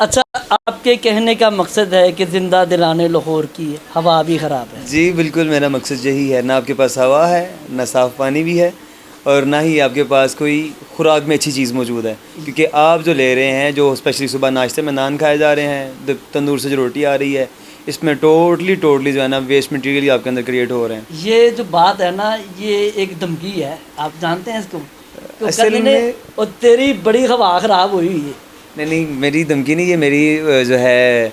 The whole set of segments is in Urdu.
اچھا آپ کے کہنے کا مقصد ہے کہ زندہ دلانے لاہور کی ہوا بھی خراب ہے؟ جی بالکل، میرا مقصد یہی ہے، نہ آپ کے پاس ہوا ہے، نہ صاف پانی بھی ہے، اور نہ ہی آپ کے پاس کوئی خوراک میں اچھی چیز موجود ہے، کیونکہ آپ جو لے رہے ہیں، جو اسپیشلی صبح ناشتے میں نان کھائے جا رہے ہیں، تندور سے جو روٹی آ رہی ہے، اس میں ٹوٹلی جو ہے نا ویسٹ مٹیریل ہی آپ کے اندر کریٹ ہو رہے ہیں۔ یہ جو بات ہے نا یہ ایک دھمکی ہے، آپ جانتے ہیں اس کو؟ تو اصل کہتے ہیں، میں اور تیری بڑی ہوا خراب ہوئی ہوئی ہے۔ نہیں، میری دھمکی نہیں، یہ میری جو ہے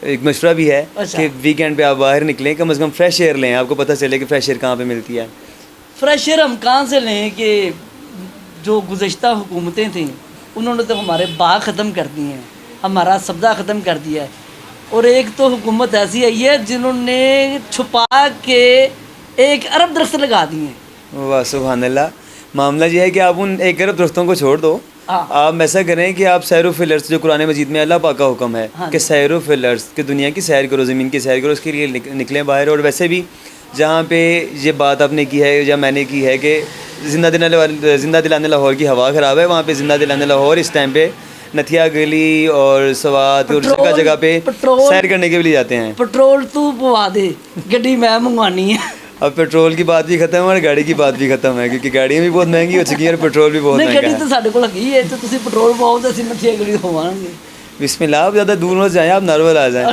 ایک مشورہ بھی ہے اچھا۔ کہ ویکینڈ پہ آپ باہر نکلیں، کم از کم فریش ایئر لیں، آپ کو پتہ چلے کہ فریش ایئر کہاں پہ ملتی ہے۔ فریش ایئر ہم کہاں سے لیں کہ جو گزشتہ حکومتیں تھیں انہوں نے تو ہمارے باغ ختم کر دیے ہیں، ہمارا سبزہ ختم کر دیا ہے، اور ایک تو حکومت ایسی آئی ہے جنہوں نے چھپا کے 1 ارب درخت لگا دیے ہیں۔ واہ سبحان اللہ۔ معاملہ یہ ہے کہ آپ ان 1 ارب درختوں کو چھوڑ دو، ہاں۔ آپ ایسا کریں کہ آپ سیر و فلرس، جو قرآن مجید میں اللہ پاک کا حکم ہے ہاں کہ جی۔ سیر و فلرس، کہ دنیا کی سیر کرو، زمین کی سیر کرو، اس کے لیے نکلیں باہر۔ اور ویسے بھی جہاں پہ یہ بات آپ نے کی ہے یا میں نے کی ہے کہ زندہ دلانے لاہور کی ہوا خراب ہے، وہاں پہ زندہ دلانے لاہور اس ٹائم پہ نتھیا گلی اور سوات اور جگہ جگہ پہ سیر کرنے کے لیے جاتے ہیں۔ پٹرول تو پوا دے، گڈی میں منگوانی ہے۔ اب پیٹرول کی بات بھی ختم ہے اور گاڑی کی بات بھی ختم ہے، کیونکہ گاڑیاں بھی بہت مہنگی ہو چکی ہیں اور پیٹرول بھی بہت نہیں، مہنگا گڈی ہے۔ تو ساڈے کول ہی ہے، تو تسی پٹرول پواؤ تے اسی نتھیا گلی ہوواਂگے۔ بسم اللہ، آپ زیادہ دور مت جائیں، آپ نارول آ جائیں۔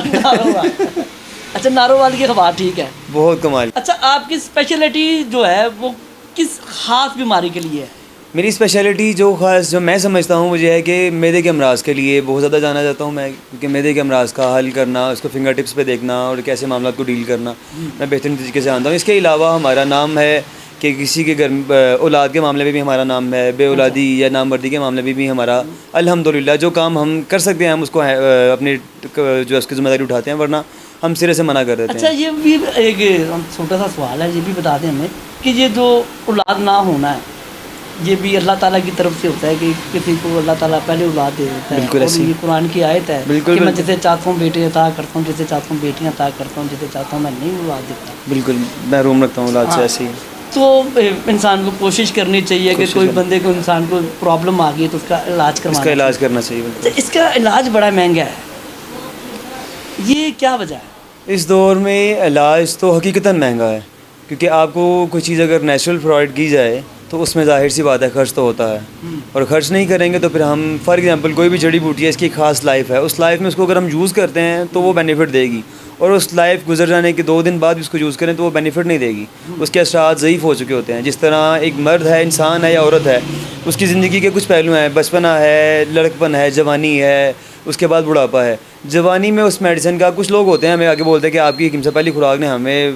اچھا، نارووال کی ہوا ٹھیک ہے۔ بہت کمال۔ اچھا آپ کی اسپیشلٹی جو ہے وہ کس خاص بیماری کے لیے ہے؟ میری اسپیشلٹی جو میں سمجھتا ہوں وہ یہ ہے کہ معدے کے امراض کے لیے بہت زیادہ جانا جاتا ہوں میں، کیونکہ معدے کے امراض کا حل کرنا، اس کو فنگر ٹپس پہ دیکھنا اور کیسے معاملات کو ڈیل کرنا میں بہترین طریقے سے جانتا ہوں۔ اس کے علاوہ ہمارا نام ہے کہ کسی کے گھر اولاد کے معاملے میں بھی ہمارا نام ہے، بے اولادی یا نامردی کے معاملے میں بھی ہمارا الحمدللہ جو کام ہم کر سکتے ہیں ہم اس کو اپنی جو اس کی ذمہ داری اٹھاتے ہیں، ورنہ ہم سرے سے منع کر دیتے ہیں۔ اچھا یہ بھی ایک چھوٹا سا سوال ہے، یہ بھی بتا دیں ہمیں کہ یہ جو اولاد نہ ہونا ہے یہ بھی اللہ تعالیٰ کی طرف سے ہوتا ہے کہ کسی کو اللہ تعالیٰ پہلے اولاد دے دیتا ہے؟ بالکل اور ایسی یہ قرآن کی آیت ہے بالکل کہ میں جسے چاہتا ہوں بیٹے عطا کرتا ہوں، جسے چاہتا ہوں بیٹیاں عطا کرتا ہوں، جسے چاہتا ہوں میں نہیں اولاد دیتا۔ بالکل محروم رکھتا ہوں اولاد سے ایسی۔ تو انسان کو کوشش کرنی چاہیے کہ کوئی بندے کو انسان کو پرابلم آ گئی تو اس کا علاج کروانا، اس کا علاج کرنا چاہیے۔ بالکل اس کا علاج بڑا مہنگا ہے، یہ کیا وجہ ہے؟ اس دور میں علاج تو حقیقتاً مہنگا ہے، کیونکہ آپ کو کوئی چیز اگر نیچرل پرووائڈ کی جائے تو اس میں ظاہر سی بات ہے خرچ تو ہوتا ہے، اور خرچ نہیں کریں گے تو پھر ہم فار ایگزامپل کوئی بھی جڑی بوٹی ہے، اس کی خاص لائف ہے، اس لائف میں اس کو اگر ہم یوز کرتے ہیں تو وہ بینیفٹ دے گی، اور اس لائف گزر جانے کے 2 دن بعد اس کو یوز کریں تو وہ بینیفٹ نہیں دے گی، اس کے اثرات ضعیف ہو چکے ہوتے ہیں۔ جس طرح ایک مرد ہے، انسان ہے یا عورت ہے، اس کی زندگی کے کچھ پہلو ہیں، بچپنا ہے، لڑکپن ہے، جوانی ہے، اس کے بعد بڑھاپا ہے۔ جوانی میں اس میڈیسن کا کچھ لوگ ہوتے ہیں ہمیں آگے بولتے ہیں کہ آپ کی حکیم سے پہلی خوراک نے ہمیں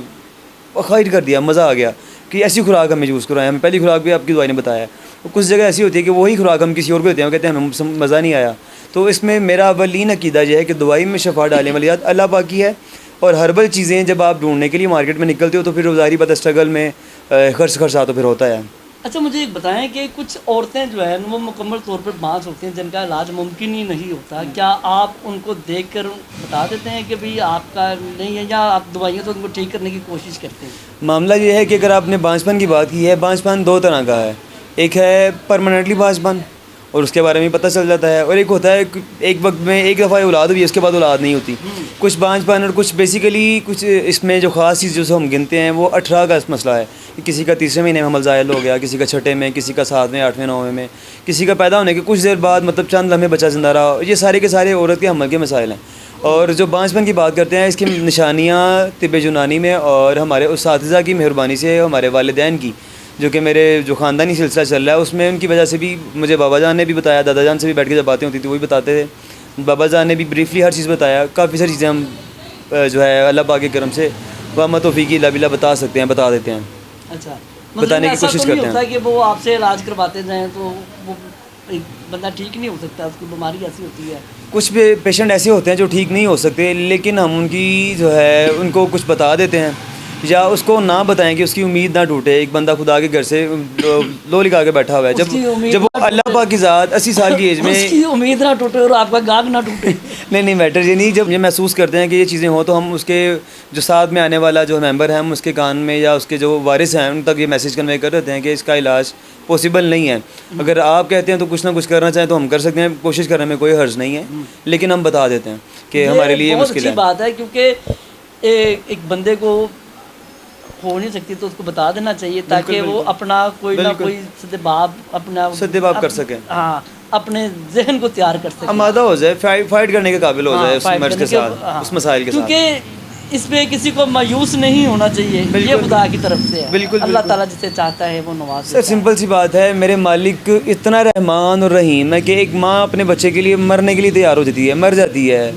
خیر کر دیا، مزہ آ گیا کہ ایسی خوراک ہمیں یوز کرائیں، ہمیں پہلی خوراک بھی آپ کی دوائی نے بتایا۔ کچھ جگہ ایسی ہوتی ہے کہ وہی خوراک ہم کسی اور کو دیتے ہیں، وہ کہتے ہیں ہمیں مزہ نہیں آیا۔ تو اس میں میرا اولین عقیدہ یہ ہے کہ دوائی میں شفا ڈالنے والی ذات اللہ پاک کی ہے، اور ہربل چیزیں جب آپ ڈھونڈنے کے لیے مارکیٹ میں نکلتے ہو تو پھر ظاہری بات اسٹرگل میں خرچہ تو پھر ہوتا ہے۔ اچھا مجھے ایک بتائیں کہ کچھ عورتیں جو ہیں وہ مکمل طور پر بعض ہوتی ہیں جن کا علاج ممکن ہی نہیں ہوتا، کیا آپ ان کو دیکھ کر بتا دیتے ہیں کہ بھئی آپ کا نہیں ہے، یا آپ دوائیوں سے ان کو ٹھیک کرنے کی کوشش کرتے ہیں؟ معاملہ یہ ہے کہ اگر آپ نے بانجھ کی بات کی ہے، بانجھ 2 طرح کا ہے، ایک ہے پرماننٹلی بانجھ اور اس کے بارے میں پتہ چل جاتا ہے، اور ایک ہوتا ہے ایک وقت میں ایک دفعہ اولاد ہوئی ہے اس کے بعد اولاد نہیں ہوتی۔ کچھ بانجھ اور کچھ بیسیکلی کچھ اس میں جو خاص چیز جو ہم گنتے ہیں وہ 18 کا مسئلہ ہے کہ کسی کا 3 مہینے میں حمل زائل ہو گیا، کسی کا 6 میں، کسی کا 7 8 9 میں، کسی کا پیدا ہونے کے کچھ دیر بعد مطلب چند لمحے بچہ زندہ رہا، یہ سارے کے سارے عورت کے حمل کے مسائل ہیں۔ اور جو بانجھ کی بات کرتے ہیں اس کی نشانیاں طب یونانی میں اور ہمارے اساتذہ کی مہربانی سے، ہمارے والدین کی جو کہ میرے جو خاندانی سلسلہ چل رہا ہے اس میں ان کی وجہ سے بھی مجھے بابا جان نے بھی بتایا، دادا جان سے بھی بیٹھ کے جب باتیں ہوتی تھی وہی بتاتے تھے، بابا جان نے بھی بریفلی ہر چیز بتایا، کافی ساری چیزیں ہم جو ہے اللہ پاک کے کرم سے وامہ توفیقی اللہ بلا بتا سکتے ہیں، بتا دیتے ہیں۔ اچھا بتانے کی کوشش کرتے ہیں کہ وہ آپ سے علاج کرواتے جائیں تو وہ ایک بندہ ٹھیک نہیں ہو سکتا، اس کی بیماری ایسی ہوتی ہے۔ کچھ پیشنٹ ایسے ہوتے ہیں جو ٹھیک نہیں ہو سکتے، لیکن ہم ان کی جو ہے ان کو کچھ بتا دیتے ہیں، یا اس کو نہ بتائیں کہ اس کی امید نہ ٹوٹے. ایک بندہ خدا کے گھر سے لو لکھا کے بیٹھا ہوا ہے, جب وہ اللہ پاک کی ذات 80 سال کی ایج میں اس کی امید نہ ٹوٹے اور آپ کا گاگ نہ ٹوٹے. نہیں میٹر یہ نہیں, جب یہ محسوس کرتے ہیں کہ یہ چیزیں ہوں تو ہم اس کے جو ساتھ میں آنے والا جو ممبر ہے ہم اس کے کان میں یا اس کے جو وارث ہیں ان تک یہ میسیج کنوے کر دیتے ہیں کہ اس کا علاج پاسبل نہیں ہے. اگر آپ کہتے ہیں تو کچھ نہ کچھ کرنا چاہیں تو ہم کر سکتے ہیں, کوشش کرنے میں کوئی حرج نہیں ہے, لیکن ہم بتا دیتے ہیں کہ ہمارے لیے بہت مشکل اچھی ہے. بات ہے, کیونکہ ایک بندے کو ہو نہیں سکتی تو اس کو بتا دینا چاہیے تاکہ وہ اپنا کوئی نہ کوئی سدباب کر سکے, ہاں اپنے ذہن کو تیار کر سکے, آمادہ ہو جائے, فائٹ کرنے کے قابل ہو جائے اس مرض کے ساتھ, اس مسائل کے ساتھ. کیونکہ اس پہ کسی کو مایوس نہیں ہونا چاہیے, یہ خدا کی طرف سے ہے. بالکل اللہ تعالیٰ جسے چاہتا ہے وہ نواز سر. سمپل سی بات ہے, میرے مالک اتنا رحمان اور رحیم ہے کہ ایک ماں اپنے بچے کے لیے مرنے کے لیے تیار ہو جاتی ہے, مر جاتی ہے,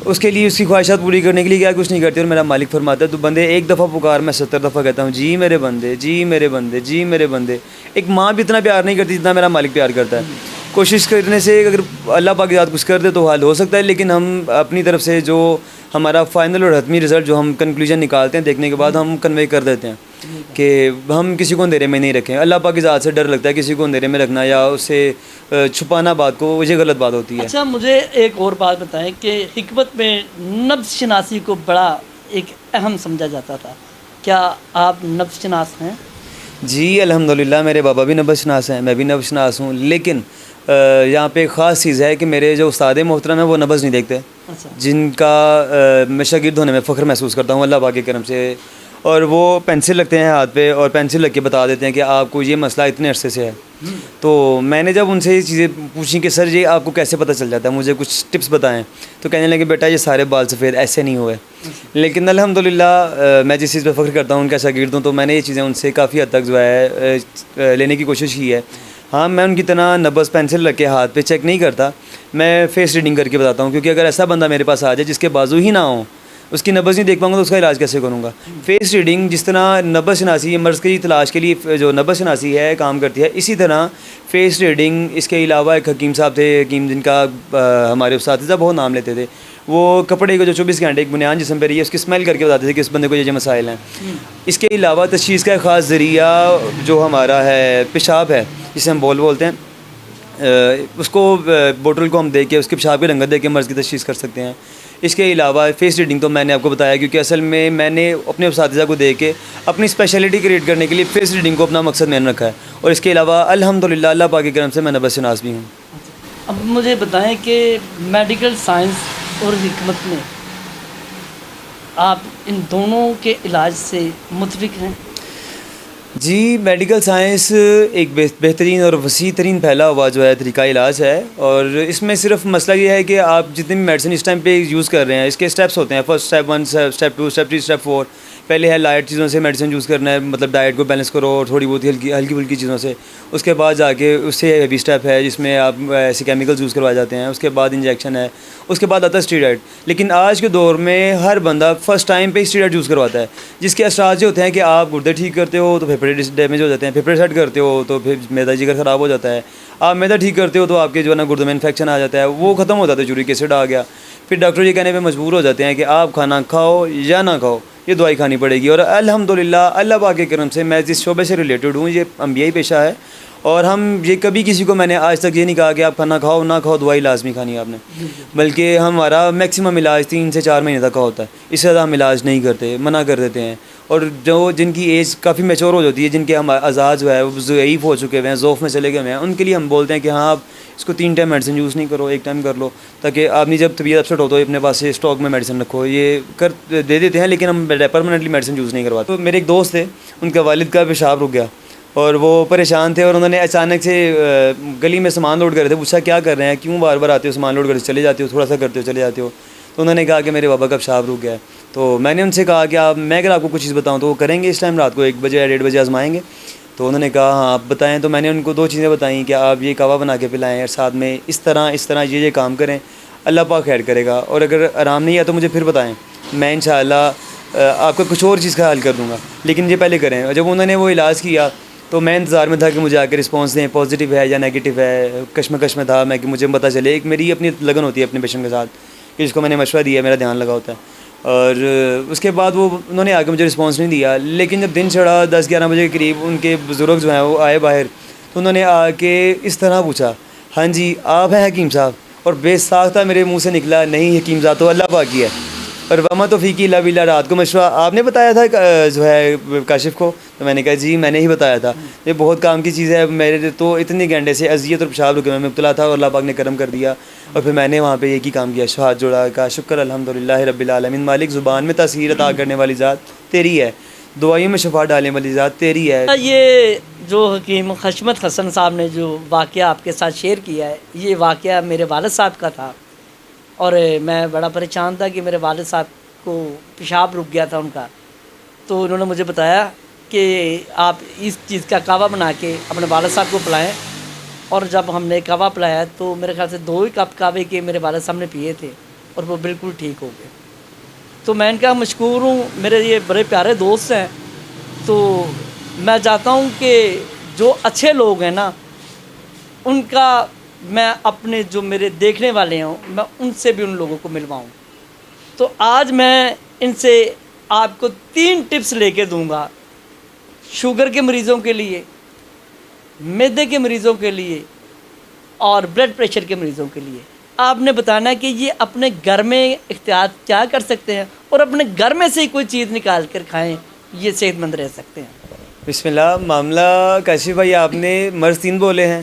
اس کے لیے اس کی خواہشات پوری کرنے کے لیے کیا کچھ نہیں کرتی. اور میرا مالک فرماتا ہے تو بندے ایک دفعہ پکار میں 70 دفعہ کہتا ہوں جی میرے بندے, جی میرے بندے, جی میرے بندے. ایک ماں بھی اتنا پیار نہیں کرتی جتنا میرا مالک پیار کرتا ہے. کوشش کرنے سے اگر اللہ پاک کی ذات کچھ کر دے تو حل ہو سکتا ہے, لیکن ہم اپنی طرف سے جو ہمارا فائنل اور حتمی رزلٹ جو ہم کنکلوژن نکالتے ہیں دیکھنے کے بعد ہم کنوے کر دیتے ہیں کہ ہم کسی کو اندھیرے میں نہیں رکھیں. اللہ پاک کی ذات سے ڈر لگتا ہے, کسی کو اندھیرے میں رکھنا یا اس سے چھپانا بات کو, یہ غلط بات ہوتی ہے. اچھا مجھے ایک اور بات بتائیں کہ حکمت میں نفس شناسی کو بڑا ایک اہم سمجھا جاتا تھا, کیا آپ نفس شناس ہیں؟ جی الحمدللہ میرے بابا بھی نفس شناس ہیں, میں بھی نفس شناس ہوں, لیکن یہاں پہ ایک خاص چیز ہے کہ میرے جو استاد محترم ہیں وہ نبض نہیں دیکھتے, جن کا میں شاگرد ہونے میں فخر محسوس کرتا ہوں اللہ پاک کے کرم سے. اور وہ پینسل رکھتے ہیں ہاتھ پہ اور پینسل رکھ کے بتا دیتے ہیں کہ آپ کو یہ مسئلہ اتنے عرصے سے ہے. تو میں نے جب ان سے یہ چیزیں پوچھیں کہ سر یہ آپ کو کیسے پتہ چل جاتا ہے, مجھے کچھ ٹپس بتائیں, تو کہنے لگے بیٹا یہ سارے بال سفید ایسے نہیں ہوئے. لیکن الحمدللہ میں جس چیز پہ فخر کرتا ہوں ان کا شاگرد ہوں, تو میں نے یہ چیزیں ان سے کافی حد تک جو ہے لینے کی کوشش کی ہے. ہاں میں ان کی طرح نبض پینسل رکھ کے ہاتھ پہ چیک نہیں کرتا, میں فیس ریڈنگ کر کے بتاتا ہوں, کیونکہ اگر ایسا بندہ میرے پاس آ جائے جس کے بازو ہی نہ ہوں, اس کی نبض نہیں دیکھ پاؤں گا تو اس کا علاج کیسے کروں گا. فیس ریڈنگ جس طرح نبض شناسی مرض کی تلاش کے لیے جو نبض شناسی ہے کام کرتی ہے, اسی طرح فیس ریڈنگ. اس کے علاوہ ایک حکیم صاحب تھے, حکیم جن کا ہمارے اساتذہ بہت نام لیتے تھے, وہ کپڑے کو جو 24 گھنٹے ایک بنیاد جسم پہ رہی ہے اس کی اسمیل کر کے بتاتے تھے کہ اس بندے کو یہ مسائل ہیں. اس کے علاوہ تشخیص کا ایک خاص ذریعہ جو ہمارا ہے پیشاب ہے, جسے ہم بولتے ہیں, اس کو بوٹل کو ہم دے کے اس کے پیشاب کی رنگت دے کے مرض کی تشخیص کر سکتے ہیں. اس کے علاوہ فیس ریڈنگ تو میں نے آپ کو بتایا, کیونکہ اصل میں نے اپنے اساتذہ کو دے کے اپنی اسپیشلٹی کریٹ کرنے کے لیے فیس ریڈنگ کو اپنا مقصد میں نے رکھا ہے. اور اس کے علاوہ الحمدللہ اللہ پاک کے کرم سے میں نبض شناس بھی ہوں. اب مجھے بتائیں کہ میڈیکل سائنس اور حکمت میں آپ ان دونوں کے علاج سے متفق ہیں؟ جی میڈیکل سائنس ایک بہترین اور وسیع ترین پھیلا ہوا جو ہے طریقہ علاج ہے, اور اس میں صرف مسئلہ یہ ہے کہ آپ جتنی بھی میڈیسن اس ٹائم پہ یوز کر رہے ہیں اس کے اسٹیپس ہوتے ہیں. First step 1, step 2, step 3, step 4. پہلے ہے لائٹ چیزوں سے میڈیسن یوز کرنا ہے, مطلب ڈائٹ کو بیلنس کرو اور تھوڑی بہت ہلکی پھلکی چیزوں سے. اس کے بعد جا کے اس سے ہیوی اسٹیپ ہے جس میں آپ ایسے کیمیکلز یوز کروائے جاتے ہیں. اس کے بعد انجیکشن ہے, اس کے بعد آتا ہے اسٹیرائڈ. لیکن آج کے دور میں ہر بندہ فرسٹ ٹائم پہ اسٹیرائڈ یوز کرواتا ہے, جس کے اثرات یہ ہوتے ہیں کہ آپ گردے ٹھیک کرتے ہو تو پھیپھڑے ڈیمیج ہو جاتے ہیں, پھیپھڑے سیٹ کرتے ہو تو پھر میدا جگر خراب ہو جاتا ہے, آپ میدا ٹھیک کرتے ہو تو آپ کے جو ہے نا گردوں میں انفیکشن آ جاتا ہے, وہ ختم ہو جاتا ہے, یورک ایسڈ آ گیا. پھر ڈاکٹر یہ کہنے پہ مجبور ہو جاتے ہیں کہ آپ کھانا کھاؤ یا نہ کھاؤ, یہ دوائی کھانی پڑے گی. اور الحمدللہ اللہ پاک کے کرم سے میں جس شعبے سے ریلیٹڈ ہوں یہ انبیائی پیشہ ہے, اور ہم یہ کبھی کسی کو میں نے آج تک یہ نہیں کہا کہ آپ کھانا کھاؤ نہ کھاؤ دوائی لازمی کھانی ہے آپ نے, بلکہ ہمارا میکسیمم علاج 3 سے 4 مہینے تک کا ہوتا ہے. اس سے زیادہ ہم علاج نہیں کرتے, منع کر دیتے ہیں. اور جن کی ایج کافی میچور ہو جاتی ہے, جن کے ہم اعضاء جو ہے وہ ضعیف ہو چکے ہوئے ہیں, ذوف میں چلے گئے ہوئے ہیں, ان کے لیے ہم بولتے ہیں کہ ہاں آپ اس کو 3 ٹائم میڈیسن یوز نہیں کرو, 1 ٹائم کر لو, تاکہ آپ نے جب طبیعت اپسٹ ہو تو اپنے پاس سے اسٹاک میں میڈیسن رکھو. یہ کر دے دیتے ہیں لیکن ہم پرماننٹلی میڈیسن یوز نہیں کرواتے. تو میرے ایک دوست تھے, ان کا والد کا پیشاب رک گیا اور وہ پریشان تھے, اور انہوں نے اچانک سے گلی میں سامان لوڈ کر رہے تھے, پوچھا کیا کر رہے ہیں, کیوں بار بار آتے ہو سامان لوڈ کر چلے جاتے ہو, تھوڑا سا کرتے ہو چلے جاتے ہو. تو انہوں نے کہا کہ میرے بابا کا پیشاب رک گیا ہے. تو میں نے ان سے کہا کہ میں اگر آپ کو کچھ چیز بتاؤں تو وہ کریں گے اس ٹائم رات کو 1 بجے یا 1:30 بجے آزمائیں گے؟ تو انہوں نے کہا ہاں آپ بتائیں. تو میں نے ان کو 2 چیزیں بتائیں کہ آپ یہ کہوا بنا کے پلائیں اور ساتھ میں اس طرح یہ کام کریں, اللہ پاک خیر کرے گا. اور اگر آرام نہیں ہے تو مجھے پھر بتائیں, میں انشاءاللہ آپ کا کچھ اور چیز کا حل کر دوں گا, لیکن یہ پہلے کریں. اور جب انہوں نے وہ علاج کیا تو میں انتظار میں تھا کہ مجھے آ کے رسپانس دیں, پازیٹیو ہے یا نیگیٹو ہے. کشمکش میں تھا میں کہ مجھے پتہ چلے. ایک میری اپنی لگن ہوتی ہے اپنے پیشنٹ کے ساتھ کہ جس کو میں نے مشورہ دیا ہے میرا دھیان لگا ہوتا ہے. اور اس کے بعد وہ انہوں نے آگے مجھے رسپانس نہیں دیا. لیکن جب دن چڑھا 10-11 بجے کے قریب ان کے بزرگ جو ہیں وہ آئے باہر, تو انہوں نے آ کے اس طرح پوچھا, ہاں جی آپ ہیں حکیم صاحب؟ اور بے ساختہ میرے منہ سے نکلا, نہیں حکیم صاحب تو اللہ پاک کی ہے, اور وما توفیقی الا باللہ. رات کو مشورہ آپ نے بتایا تھا جو ہے کاشف کو؟ تو میں نے کہا جی میں نے ہی بتایا تھا, یہ بہت کام کی چیز ہے. میرے تو اتنی گھنٹے سے اذیت اور پیشاب رکے میں مبتلا تھا, اور اللہ پاک نے کرم کر دیا, اور پھر میں نے وہاں پہ ایک ہی کام کیا, ہاتھ جوڑا, کہا شکر الحمدللہ رب العالمین, مالک زبان میں تاثیر عطا کرنے والی ذات تیری ہے, دعائیوں میں شفا ڈالنے والی ذات تیری ہے. یہ جو حکیم خشمت حسن صاحب نے جو واقعہ آپ کے ساتھ شیئر کیا ہے, یہ واقعہ میرے والد صاحب کا تھا, اور میں بڑا پریشان تھا کہ میرے والد صاحب کو پیشاب رک گیا تھا ان کا. تو انہوں نے مجھے بتایا کہ آپ اس چیز کا کعوہ بنا کے اپنے والد صاحب کو پلائیں, اور جب ہم نے کعوہ پلایا تو میرے خیال سے 2 ہی کپ کعوے کے میرے والد صاحب نے پیے تھے, اور وہ بالکل ٹھیک ہو گئے. تو میں ان کا مشکور ہوں, میرے یہ بڑے پیارے دوست ہیں. تو میں چاہتا ہوں کہ جو اچھے لوگ ہیں نا, ان کا میں اپنے جو میرے دیکھنے والے ہوں, میں ان سے بھی ان لوگوں کو ملواؤں. تو آج میں ان سے آپ کو 3 ٹپس لے کے دوں گا, شوگر کے مریضوں کے لیے, معدے کے مریضوں کے لیے, اور بلڈ پریشر کے مریضوں کے لیے. آپ نے بتانا کہ یہ اپنے گھر میں احتیاط کیا کر سکتے ہیں, اور اپنے گھر میں سے ہی کوئی چیز نکال کر کھائیں, یہ صحت مند رہ سکتے ہیں. بسم اللہ. معاملہ کاشف بھائی آپ نے مرض 3 بولے ہیں.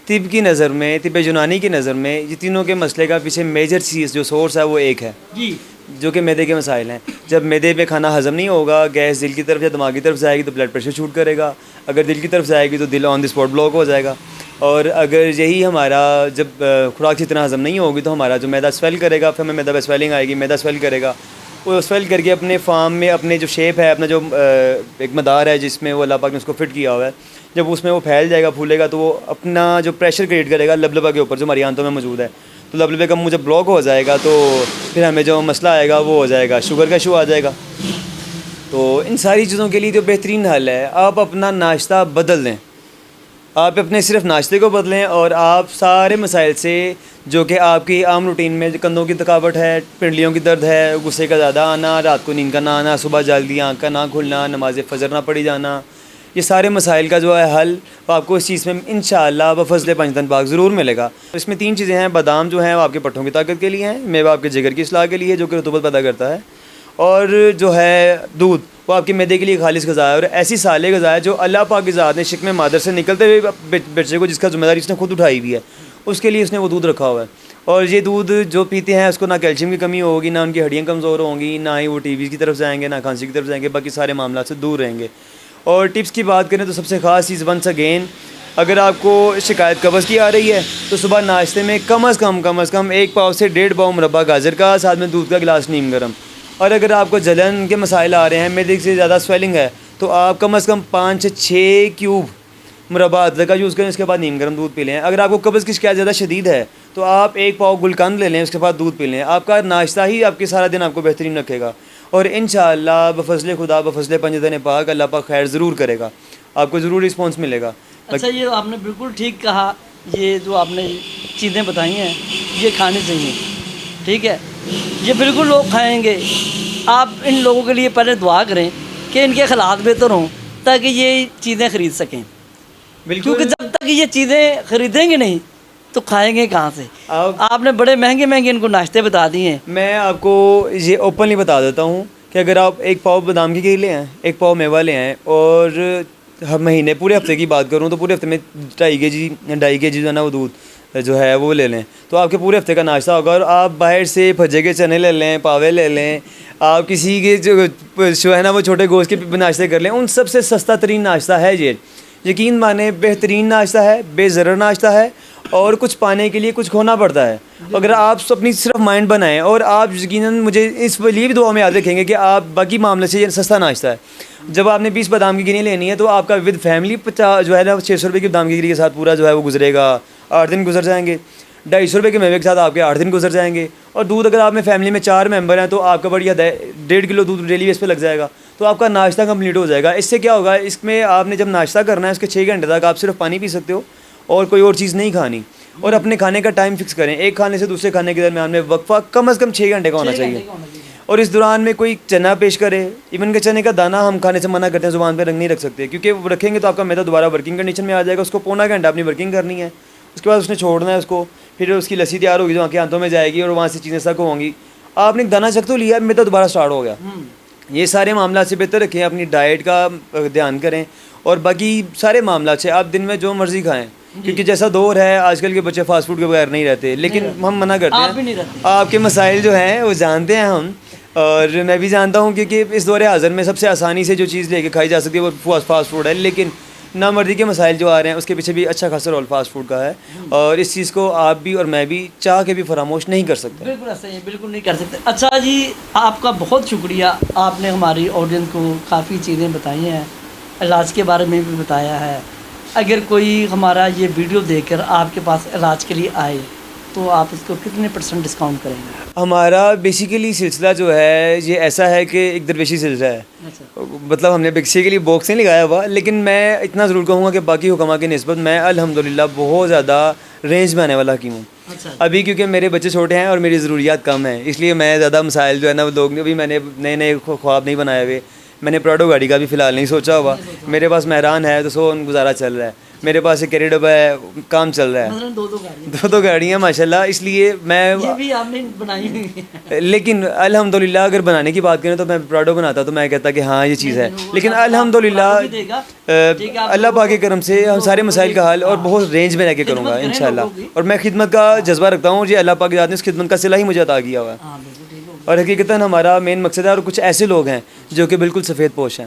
طب کی نظر میں, طب یونانی کی نظر میں, یہ تینوں کے مسئلے کا پیچھے میجر چیز جو سورس ہے وہ ایک ہے, جی, جو کہ معدے کے مسائل ہیں. جب معدے پہ کھانا ہضم نہیں ہوگا, گیس دل کی طرف یا دماغ کی طرف جائے گی تو بلڈ پریشر شوٹ کرے گا. اگر دل کی طرف جائے گی تو دل آن دی اسپاٹ بلاک ہو جائے گا. اور اگر یہی ہمارا جب خوراک کی طرح ہضم نہیں ہوگی تو ہمارا جو میدا سویل کرے گا, پھر ہمیں میدا پہ سویلنگ آئے گی, میدا سویل کرے گا, وہ سویل کر کے اپنے فارم میں اپنے جو شیپ ہے, اپنا جو ایک مدار ہے جس میں وہ اللہ پاک نے اس کو فٹ کیا ہوا ہے, جب اس میں وہ پھیل جائے گا, پھولے گا, تو وہ اپنا جو پریشر کریٹ کرے گا لبلبا کے اوپر جو ہماری آنتوں میں موجود ہے. تو لبلبے کا منہ جب بلاک ہو جائے گا تو پھر ہمیں جو مسئلہ آئے گا وہ ہو جائے گا, شوگر کا ایشو آ جائے گا. تو ان ساری چیزوں کے لیے جو بہترین حل ہے, آپ اپنا ناشتہ بدل دیں. آپ اپنے صرف ناشتے کو بدلیں, اور آپ سارے مسائل سے جو کہ آپ کی عام روٹین میں کندھوں کی تھکاوٹ ہے, پنڈلیوں کی درد ہے, غصے کا زیادہ آنا, رات کو نیند کا نہ آنا, صبح جلدی آنکھ کا نہ کھلنا, نماز فجر نہ پڑھی جانا, یہ سارے مسائل کا جو ہے حل آپ کو اس چیز میں انشاءاللہ بفضل پنجتن پاک ضرور ملے گا. اس میں 3 چیزیں ہیں. بادام جو ہیں وہ آپ کے پٹھوں کی طاقت کے لیے ہیں, میوہ آپ کے جگر کی اصلاح کے لیے جو کہ رطوبت پیدا کرتا ہے, اور جو ہے دودھ وہ آپ کے معدے کے لیے خالص غذا ہے, اور ایسی صالح غذا ہے جو اللہ پاک کی ذات نے شکم مادر سے نکلتے ہوئے بچے کو, جس کا ذمہ داری اس نے خود اٹھائی ہوئی ہے, اس کے لیے اس نے وہ دودھ رکھا ہوا ہے. اور یہ دودھ جو پیتے ہیں اس کو نہ کیلشیم کی کمی ہوگی, نہ ان کی ہڈیاں کمزور ہوں گی, نہ ہی وہ ٹی وی کی طرف جائیں گے, نہ کھانسی کی طرف جائیں گے, باقی سارے معاملات سے دور رہیں گے. اور ٹپس کی بات کریں تو سب سے خاص چیز ونس اگین, اگر آپ کو شکایت قبض کی آ رہی ہے تو صبح ناشتے میں کم از کم 1 پاؤ سے 1.5 پاؤ مربع گاجر کا, ساتھ میں دودھ کا گلاس نیم گرم. اور اگر آپ کو جلن کے مسائل آ رہے ہیں, معدے سے زیادہ سویلنگ ہے, تو آپ کم از کم 5 سے 6 کیوب مربع ادرک کا یوز کریں, اس کے بعد نیم گرم دودھ پی لیں. اگر آپ کو قبض کی شکایت زیادہ شدید ہے تو آپ 1 پاؤ گلقند لے لیں, اس کے بعد دودھ پی لیں. آپ کا ناشتہ ہی آپ کے سارا دن آپ کو بہترین رکھے گا, اور انشاءاللہ بفضل خدا بفضل پنجتن پاک اللہ پاک خیر ضرور کرے گا, آپ کو ضرور رسپانس ملے گا. اچھا, یہ آپ نے بالکل ٹھیک کہا, یہ جو آپ نے چیزیں بتائی ہیں یہ کھانی چاہیے, ٹھیک ہے, یہ بالکل لوگ کھائیں گے. آپ ان لوگوں کے لیے پہلے دعا کریں کہ ان کے حالات بہتر ہوں تاکہ یہ چیزیں خرید سکیں, کیونکہ جب تک یہ چیزیں خریدیں گے نہیں تو کھائیں گے کہاں سے. آپ نے بڑے مہنگے ان کو ناشتے بتا دیے ہیں. میں آپ کو یہ اوپنلی بتا دیتا ہوں کہ اگر آپ 1 پاؤ بادام کی کھیر لے آئیں, 1 پاؤ میوہ لے آئیں, اور ہر مہینے پورے ہفتے کی بات کروں تو پورے ہفتے میں 2.5 کے جی جو ہے نا وہ دودھ جو ہے وہ لے لیں, تو آپ کے پورے ہفتے کا ناشتہ ہوگا. اور آپ باہر سے بھجے کے چنے لے لیں, پاوے لے لیں, آپ کسی کے جو ہے نا وہ چھوٹے گوشت کے ناشتے کر لیں, ان سب سے سستا ترین ناشتہ ہے یہ. یقین مانیں بہترین ناشتہ ہے, بے ضرر ناشتہ ہے, اور کچھ پانے کے لیے کچھ کھونا پڑتا ہے. اگر آپ اپنی صرف مائنڈ بنائیں, اور آپ یقیناً مجھے اس لیے بھی دعا میں یاد رکھیں گے کہ آپ باقی معاملے سے یہ سستا ناشتہ ہے. جب آپ نے 20 بادام کی گنی لینی ہے تو آپ کا ود فیملی 50 جو ہے نا 600 روپے کی بادام کی گنی کے ساتھ پورا جو ہے وہ گزرے گا, 8 دن گزر جائیں گے. 250 روپے کے میوے کے ساتھ آپ کے 8 دن گزر جائیں گے. اور دودھ اگر آپ میں فیملی میں 4 ممبر ہیں تو آپ کا بڑی 1.5 کلو دودھ ڈیلی بیس پہ لگ جائے گا, تو آپ کا ناشتہ کمپلیٹ ہو جائے گا. اس سے کیا ہوگا, اس میں آپ نے جب ناشتہ کرنا ہے اس کے 6 گھنٹے تک آپ صرف پانی پی سکتے ہو اور کوئی اور چیز نہیں کھانی. اور اپنے کھانے کا ٹائم فکس کریں, ایک کھانے سے دوسرے کھانے کے درمیان میں وقفہ کم از کم 6 گھنٹے کا ہونا چاہیے. اور اس دوران میں کوئی چنا پیش کرے، ایون کہ چنے کا دانہ ہم کھانے سے منع کرتے ہیں، زبان پہ رنگ نہیں رکھ سکتے، کیونکہ وہ رکھیں گے تو آپ کا میدا دوبارہ ورکنگ کنڈیشن میں آ جائے گا. اس کو پونا گھنٹہ اپنی ورکنگ کرنی ہے، اس کے بعد اس نے چھوڑنا ہے اس کو، پھر اس کی لسی تیار ہوگی جو آنکھیں آنتوں میں جائے گی اور وہاں سے چیزیں سک ہوں گی. آپ نے ایک دانہ چک تو لیا، میدا دوبارہ سٹارٹ ہو گیا. یہ سارے معاملات سے بہتر رکھیں، اپنی ڈائٹ کا دھیان کریں، اور باقی سارے معاملات سے آپ دن میں جو مرضی کھائیں، کیونکہ جیسا دور ہے آج کل کے بچے فاسٹ فوڈ کے بغیر نہیں رہتے، لیکن ہم منع کرتے ہیں. آپ کے مسائل جو ہیں وہ جانتے ہیں ہم، اور میں بھی جانتا ہوں، کیونکہ اس دور حاضر میں سب سے آسانی سے جو چیز لے کے کھائی جا سکتی ہے وہ فاسٹ فوڈ ہے. لیکن نامردی کے مسائل جو آ رہے ہیں اس کے پیچھے بھی اچھا خاصا رول فاسٹ فوڈ کا ہے، اور اس چیز کو آپ بھی اور میں بھی چاہ کے بھی فراموش نہیں کر سکتے. بالکل ایسا ہی ہے، بالکل نہیں کر سکتے. اچھا جی، آپ کا بہت شکریہ، آپ نے ہماری آڈینس کو کافی چیزیں بتائی ہیں، علاج کے بارے میں بھی بتایا ہے. اگر کوئی ہمارا یہ ویڈیو دیکھ کر آپ کے پاس علاج کے لیے آئے تو آپ اس کو کتنے % ڈسکاؤنٹ کریں گے؟ ہمارا بیسیکلی سلسلہ جو ہے یہ ایسا ہے کہ ایک درویشی سلسلہ ہے. مطلب ہم نے بیسیکلی باکس نہیں لگایا ہوا، لیکن میں اتنا ضرور کہوں گا کہ باقی حکما کی نسبت میں الحمدللہ بہت زیادہ رینج میں آنے والا حکیم ہوں. ابھی کیونکہ میرے بچے چھوٹے ہیں اور میری ضروریات کم ہیں، اس لیے میں زیادہ مسائل جو ہے نا وہ لوگ ابھی میں نے نئے خواب نہیں بنائے ہوئے. میں نے پراڈو گاڑی کا بھی فی الحال نہیں سوچا ہوا. میرے پاس مہران ہے تو سو گزارا چل رہا ہے. میرے پاس ایک کیری ڈبا ہے، کام چل رہا ہے. دو گاڑیاں ماشاء اللہ. اس لیے میں یہ بھی آپ نے بنائی ہوئی ہے. لیکن الحمدللہ اگر بنانے کی بات کریں تو میں پراڈو بناتا تو میں کہتا کہ ہاں یہ چیز ہے. لیکن الحمدللہ اللہ پاک کے کرم سے ہم سارے مسائل کا حل اور بہت رینج میں رہ کے کروں گا انشاءاللہ. اور میں خدمت کا جذبہ رکھتا ہوں، یہ اللہ پاک کی ذات نے اس خدمت کا صلہ ہی مجھے عطا کیا ہوا ہے. اور حقیقتاً ہمارا مین مقصد ہے، اور کچھ ایسے لوگ ہیں جو کہ بالکل سفید پوش ہیں،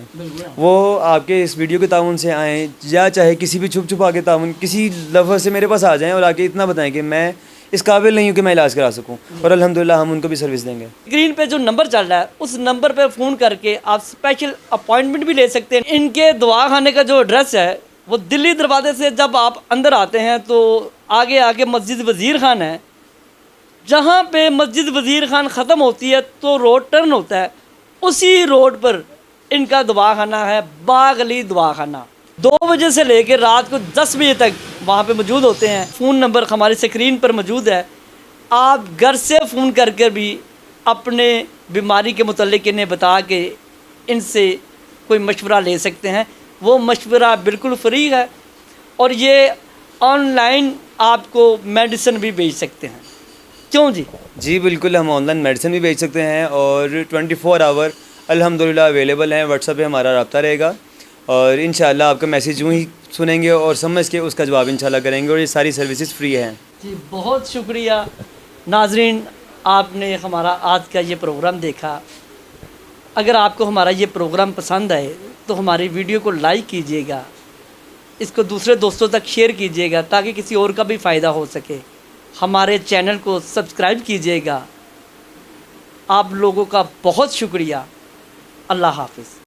وہ آپ کے اس ویڈیو کے تعاون سے آئیں، یا چاہے کسی بھی چھپ چھپا کے تعاون کسی لفظ سے میرے پاس آ جائیں اور آ کے اتنا بتائیں کہ میں اس قابل نہیں ہوں کہ میں علاج کرا سکوں، اور الحمدللہ ہم ان کو بھی سروس دیں گے. اسکرین پہ جو نمبر چل رہا ہے اس نمبر پہ فون کر کے آپ اسپیشل اپوائنٹمنٹ بھی لے سکتے ہیں. ان کے دوا خانے کا جو ایڈریس ہے وہ دلی دروازے سے جب آپ اندر آتے ہیں تو آگے مسجد وزیر خان ہے، جہاں پہ مسجد وزیر خان ختم ہوتی ہے تو روڈ ٹرن ہوتا ہے، اسی روڈ پر ان کا دوا خانہ ہے، باغ علی دوا خانہ. 2 بجے سے لے کے رات کو 10 بجے تک وہاں پہ موجود ہوتے ہیں. فون نمبر ہماری اسکرین پر موجود ہے. آپ گھر سے فون کر کے بھی اپنے بیماری کے متعلق انہیں بتا کے ان سے کوئی مشورہ لے سکتے ہیں. وہ مشورہ بالکل فری ہے، اور یہ آن لائن آپ کو میڈیسن بھی بھیج سکتے ہیں. کیوں جی؟ جی بالکل، ہم آن لائن میڈیسن بھی بھیج سکتے ہیں، اور 24 آور الحمدللہ اویلیبل ہیں. واٹس ایپ پہ ہمارا رابطہ رہے گا، اور انشاءاللہ آپ کا میسیج یوں ہی سنیں گے اور سمجھ کے اس کا جواب انشاءاللہ کریں گے، اور یہ ساری سروسز فری ہیں. جی بہت شکریہ. ناظرین، آپ نے ہمارا آج کا یہ پروگرام دیکھا. اگر آپ کو ہمارا یہ پروگرام پسند آئے تو ہماری ویڈیو کو لائک کیجیے گا، اس کو دوسرے دوستوں تک شیئر کیجیے گا تاکہ کسی اور کا بھی فائدہ ہو سکے. ہمارے چینل کو سبسکرائب کیجیے گا. آپ لوگوں کا بہت شکریہ. اللہ حافظ.